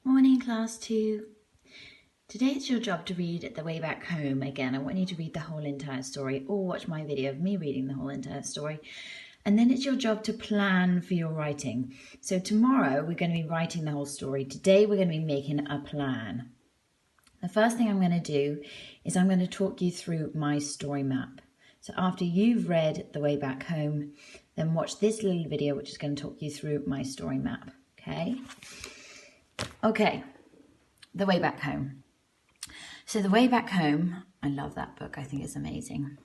Morning, class 2. Today it's your job to read The Way Back Home again. I want you to read the whole entire story or watch my video of me reading the whole entire story. And then it's your job to plan for your writing. So tomorrow we're going to be writing the whole story. Today we're going to be making a plan. The first thing I'm going to do is I'm going to talk you through my story map. So after you've read The Way Back Home, then watch this little video which is going to talk you through my story map. Okay, The Way Back Home. So The Way Back Home, I love that book, I think it's amazing.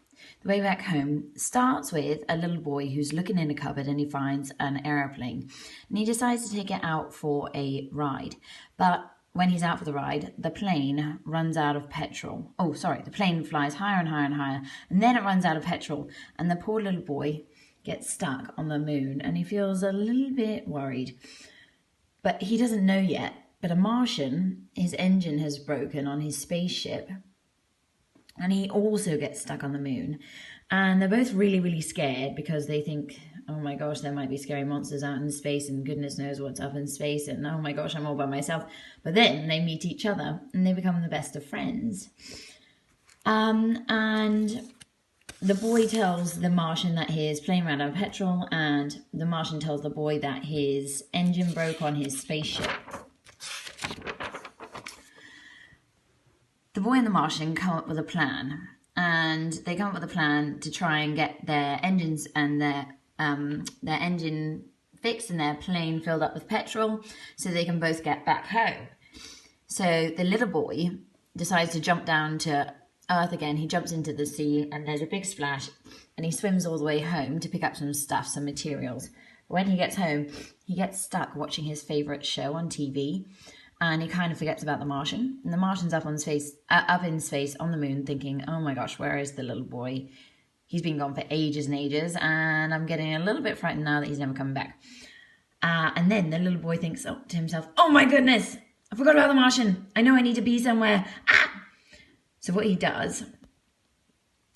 The Way Back Home starts with a little boy who's looking in a cupboard and he finds an aeroplane and he decides to take it out for a ride. But when he's out for the ride, the plane runs out of petrol. Oh, sorry, the plane flies higher and higher and higher and then it runs out of petrol and the poor little boy gets stuck on the moon and he feels a little bit worried. But he doesn't know yet, but a Martian, his engine has broken on his spaceship and he also gets stuck on the moon. And they're both really, really scared because they think, oh my gosh, there might be scary monsters out in space and goodness knows what's up in space and oh my gosh, I'm all by myself. But then they meet each other and they become the best of friends. And the boy tells the Martian that his plane ran out of petrol and the Martian tells the boy that his engine broke on his spaceship. The boy and the Martian come up with a plan, and they come up with a plan to try and get their engines and their engine fixed and their plane filled up with petrol so they can both get back home. So the little boy decides to jump down to Earth again. He jumps into the sea and there's a big splash and he swims all the way home to pick up some stuff, some materials. When he gets home, he gets stuck watching his favourite show on TV. And he kind of forgets about the Martian. And the Martian's up in space on the moon thinking, oh my gosh, where is the little boy? He's been gone for ages and ages. And I'm getting a little bit frightened now that he's never coming back. And then the little boy thinks to himself, oh my goodness, I forgot about the Martian. I know I need to be somewhere. So what he does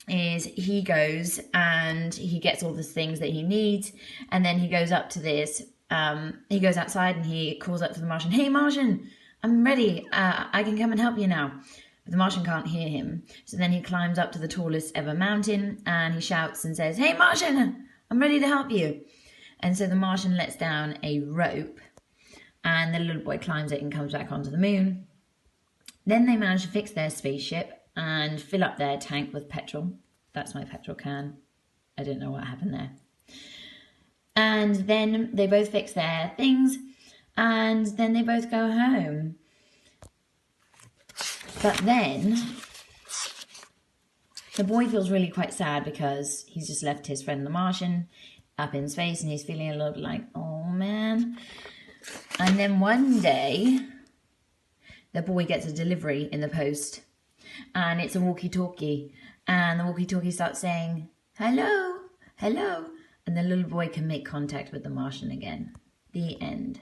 is he goes and he gets all the things that he needs. And then he goes up to this. He goes outside and he calls up to the Martian, hey Martian, I'm ready, I can come and help you now. But the Martian can't hear him. So then he climbs up to the tallest ever mountain and he shouts and says, hey Martian, I'm ready to help you. And so the Martian lets down a rope and the little boy climbs it and comes back onto the moon. Then they manage to fix their spaceship and fill up their tank with petrol. That's my petrol can. I don't know what happened there. And then they both fix their things and then they both go home. But then the boy feels really quite sad because he's just left his friend the Martian up in space and he's feeling a little bit like, oh man. And then one day the boy gets a delivery in the post and it's a walkie-talkie and the walkie-talkie starts saying, hello, hello. And the little boy can make contact with the Martian again. The end.